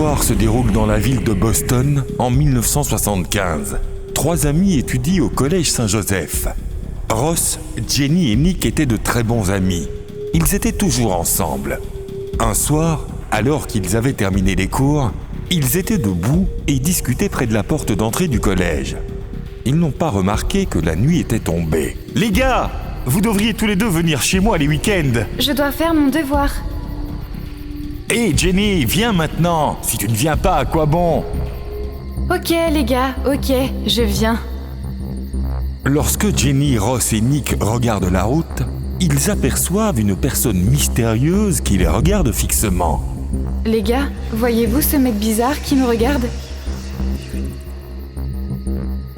L'histoire se déroule dans la ville de Boston en 1975. 3 amis étudient au collège Saint-Joseph. Ross, Jenny et Nick étaient de très bons amis. Ils étaient toujours ensemble. Un soir, alors qu'ils avaient terminé les cours, ils étaient debout et discutaient près de la porte d'entrée du collège. Ils n'ont pas remarqué que la nuit était tombée. « Les gars, vous devriez tous les deux venir chez moi les week-ends. » Je dois faire mon devoir. « Hé Jenny, viens maintenant. Si tu ne viens pas, à quoi bon ?» Ok les gars, ok, je viens. Lorsque Jenny, Ross et Nick regardent la route, ils aperçoivent une personne mystérieuse qui les regarde fixement. Les gars, voyez-vous ce mec bizarre qui nous regarde ?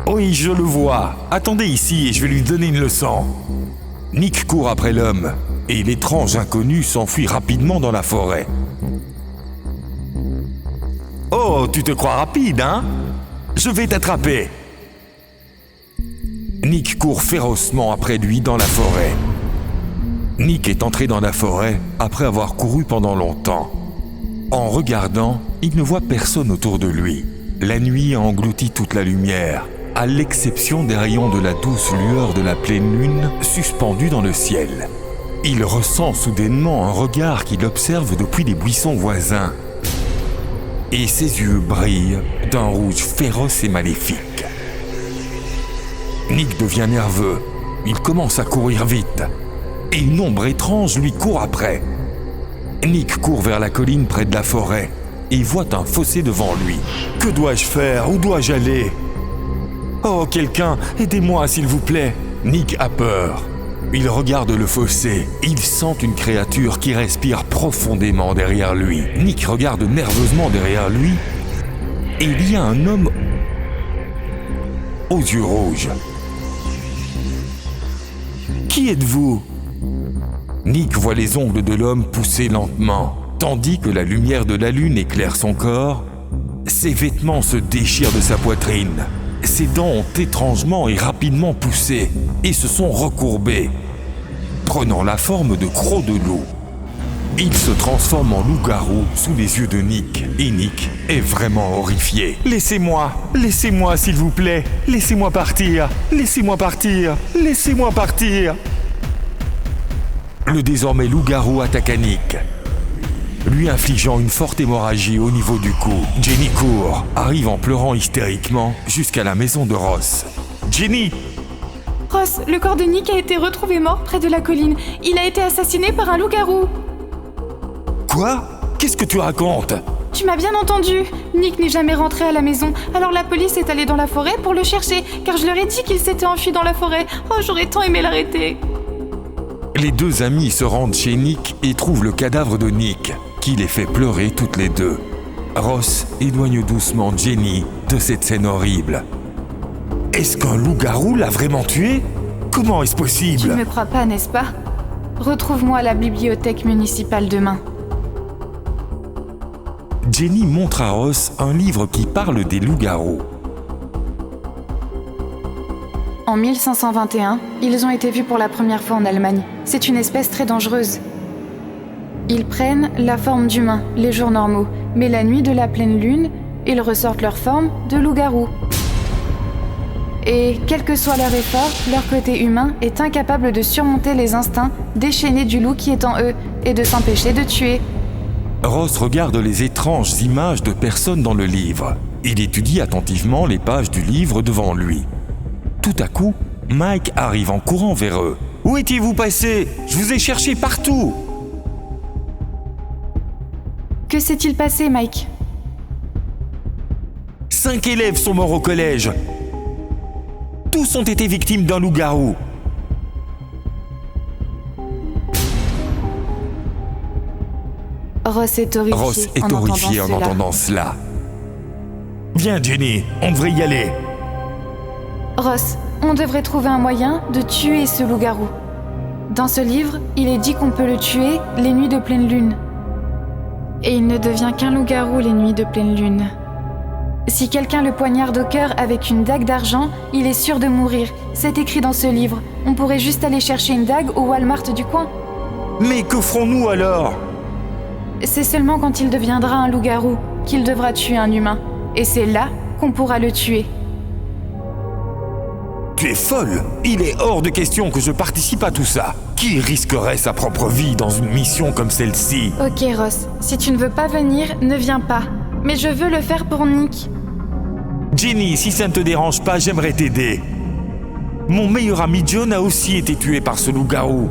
Oui, je le vois. Attendez ici et je vais lui donner une leçon. Nick court après l'homme et l'étrange inconnu s'enfuit rapidement dans la forêt. Oh, tu te crois rapide, hein ? Je vais t'attraper. Nick court férocement après lui dans la forêt. Nick est entré dans la forêt après avoir couru pendant longtemps. En regardant, il ne voit personne autour de lui. La nuit a englouti toute la lumière, à l'exception des rayons de la douce lueur de la pleine lune suspendue dans le ciel. Il ressent soudainement un regard qui l'observe depuis les buissons voisins. Et ses yeux brillent d'un rouge féroce et maléfique. Nick devient nerveux. Il commence à courir vite. Et une ombre étrange lui court après. Nick court vers la colline près de la forêt et voit un fossé devant lui. Que dois-je faire ? Où dois-je aller ? Oh, quelqu'un, aidez-moi s'il vous plaît. Nick a peur. Il regarde le fossé. Il sent une créature qui respire profondément derrière lui. Nick regarde nerveusement derrière lui et il y a un homme aux yeux rouges. Qui êtes-vous ? Nick voit les ongles de l'homme pousser lentement, tandis que la lumière de la lune éclaire son corps. Ses vêtements se déchirent de sa poitrine. Ses dents ont étrangement et rapidement poussé et se sont recourbées, prenant la forme de crocs de loup. Il se transforme en loup-garou sous les yeux de Nick, et Nick est vraiment horrifié. « Laissez-moi s'il vous plaît, laissez-moi partir, laissez-moi partir, laissez-moi partir !» Le désormais loup-garou attaque Nick, lui infligeant une forte hémorragie au niveau du cou. Jenny court, arrive en pleurant hystériquement jusqu'à la maison de Ross. « Jenny !» Ross, le corps de Nick a été retrouvé mort près de la colline. Il a été assassiné par un loup-garou. Quoi ? Qu'est-ce que tu racontes ? Tu m'as bien entendu. Nick n'est jamais rentré à la maison, alors la police est allée dans la forêt pour le chercher, car je leur ai dit qu'il s'était enfui dans la forêt. Oh, j'aurais tant aimé l'arrêter. Les 2 amis se rendent chez Nick et trouvent le cadavre de Nick, qui les fait pleurer toutes les 2. Ross éloigne doucement Jenny de cette scène horrible. Est-ce qu'un loup-garou l'a vraiment tué ? Comment est-ce possible ? Tu ne me crois pas, n'est-ce pas ? Retrouve-moi à la bibliothèque municipale demain. Jenny montre à Ross un livre qui parle des loups-garous. En 1521, ils ont été vus pour la première fois en Allemagne. C'est une espèce très dangereuse. Ils prennent la forme d'humains les jours normaux, mais la nuit de la pleine lune, ils ressortent leur forme de loup-garou. Et quel que soit leur effort, leur côté humain est incapable de surmonter les instincts déchaînés du loup qui est en eux et de s'empêcher de tuer. Ross regarde les étranges images de personnes dans le livre. Il étudie attentivement les pages du livre devant lui. Tout à coup, Mike arrive en courant vers eux. « Où étiez-vous passé ? Je vous ai cherché partout !» Que s'est-il passé, Mike ? 5 élèves sont morts au collège. Tous ont été victimes d'un loup-garou. Ross est horrifié en entendant cela. Viens, Jenny, on devrait y aller. Ross, on devrait trouver un moyen de tuer ce loup-garou. Dans ce livre, il est dit qu'on peut le tuer les nuits de pleine lune. Et il ne devient qu'un loup-garou les nuits de pleine lune. Si quelqu'un le poignarde au cœur avec une dague d'argent, il est sûr de mourir. C'est écrit dans ce livre. On pourrait juste aller chercher une dague au Walmart du coin. Mais que ferons-nous alors ? C'est seulement quand il deviendra un loup-garou qu'il devra tuer un humain. Et c'est là qu'on pourra le tuer. Tu es folle! Il est hors de question que je participe à tout ça. Qui risquerait sa propre vie dans une mission comme celle-ci? Ok Ross, si tu ne veux pas venir, ne viens pas. Mais je veux le faire pour Nick. Jenny, si ça ne te dérange pas, j'aimerais t'aider. Mon meilleur ami John a aussi été tué par ce loup-garou.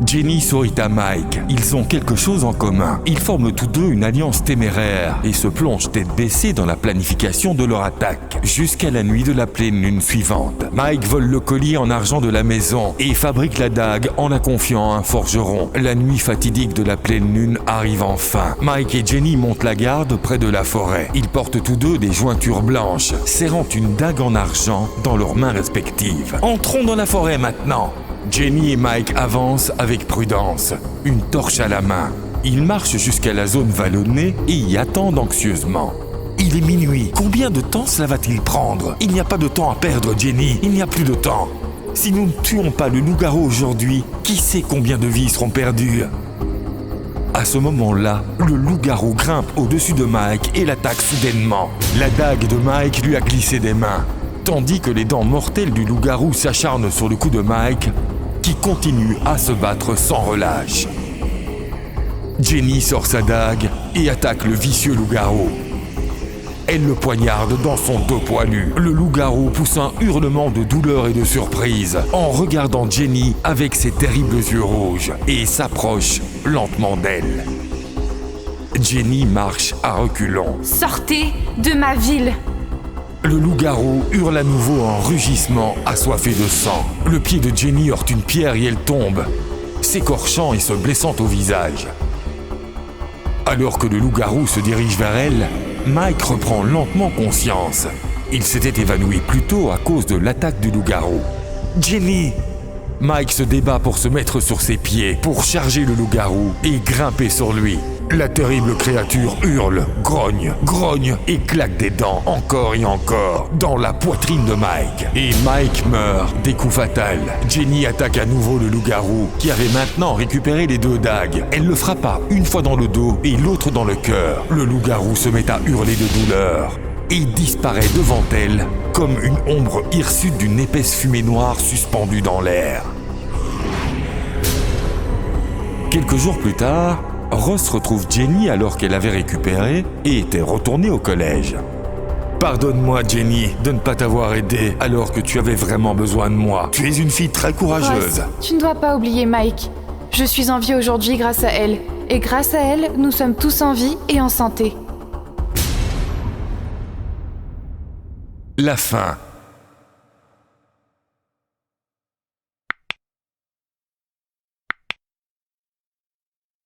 Jenny sourit à Mike. Ils ont quelque chose en commun. Ils forment tous deux une alliance téméraire et se plongent tête baissée dans la planification de leur attaque, jusqu'à la nuit de la pleine lune suivante. Mike vole le collier en argent de la maison et fabrique la dague en la confiant à un forgeron. La nuit fatidique de la pleine lune arrive enfin. Mike et Jenny montent la garde près de la forêt. Ils portent tous deux des jointures blanches, serrant une dague en argent dans leurs mains respectives. Entrons dans la forêt maintenant. Jenny et Mike avancent avec prudence, une torche à la main. Ils marchent jusqu'à la zone vallonnée et y attendent anxieusement. Il est minuit. Combien de temps cela va-t-il prendre? Il n'y a pas de temps à perdre, Jenny. Il n'y a plus de temps. Si nous ne tuons pas le loup-garou aujourd'hui, qui sait combien de vies seront perdues? À ce moment-là, le loup-garou grimpe au-dessus de Mike et l'attaque soudainement. La dague de Mike lui a glissé des mains, tandis que les dents mortelles du loup-garou s'acharnent sur le cou de Mike, qui continue à se battre sans relâche. Jenny sort sa dague et attaque le vicieux loup-garou. Elle le poignarde dans son dos poilu. Le loup-garou pousse un hurlement de douleur et de surprise en regardant Jenny avec ses terribles yeux rouges et s'approche lentement d'elle. Jenny marche à reculons. Sortez de ma ville! Le loup-garou hurle à nouveau en rugissement, assoiffé de sang. Le pied de Jenny heurte une pierre et elle tombe, s'écorchant et se blessant au visage. Alors que le loup-garou se dirige vers elle, Mike reprend lentement conscience. Il s'était évanoui plus tôt à cause de l'attaque du loup-garou. « Jenny !» Mike se débat pour se mettre sur ses pieds, pour charger le loup-garou et grimper sur lui. La terrible créature hurle, grogne et claque des dents encore et encore dans la poitrine de Mike. Et Mike meurt des coups fatals. Jenny attaque à nouveau le loup-garou qui avait maintenant récupéré les deux dagues. Elle le frappa une fois dans le dos et l'autre dans le cœur. Le loup-garou se met à hurler de douleur et disparaît devant elle comme une ombre hirsute d'une épaisse fumée noire suspendue dans l'air. Quelques jours plus tard, Ross retrouve Jenny alors qu'elle avait récupéré et était retournée au collège. « Pardonne-moi, Jenny, de ne pas t'avoir aidé alors que tu avais vraiment besoin de moi. Tu es une fille très courageuse. » Ross, tu ne dois pas oublier Mike. Je suis en vie aujourd'hui grâce à elle. Et grâce à elle, nous sommes tous en vie et en santé. La fin.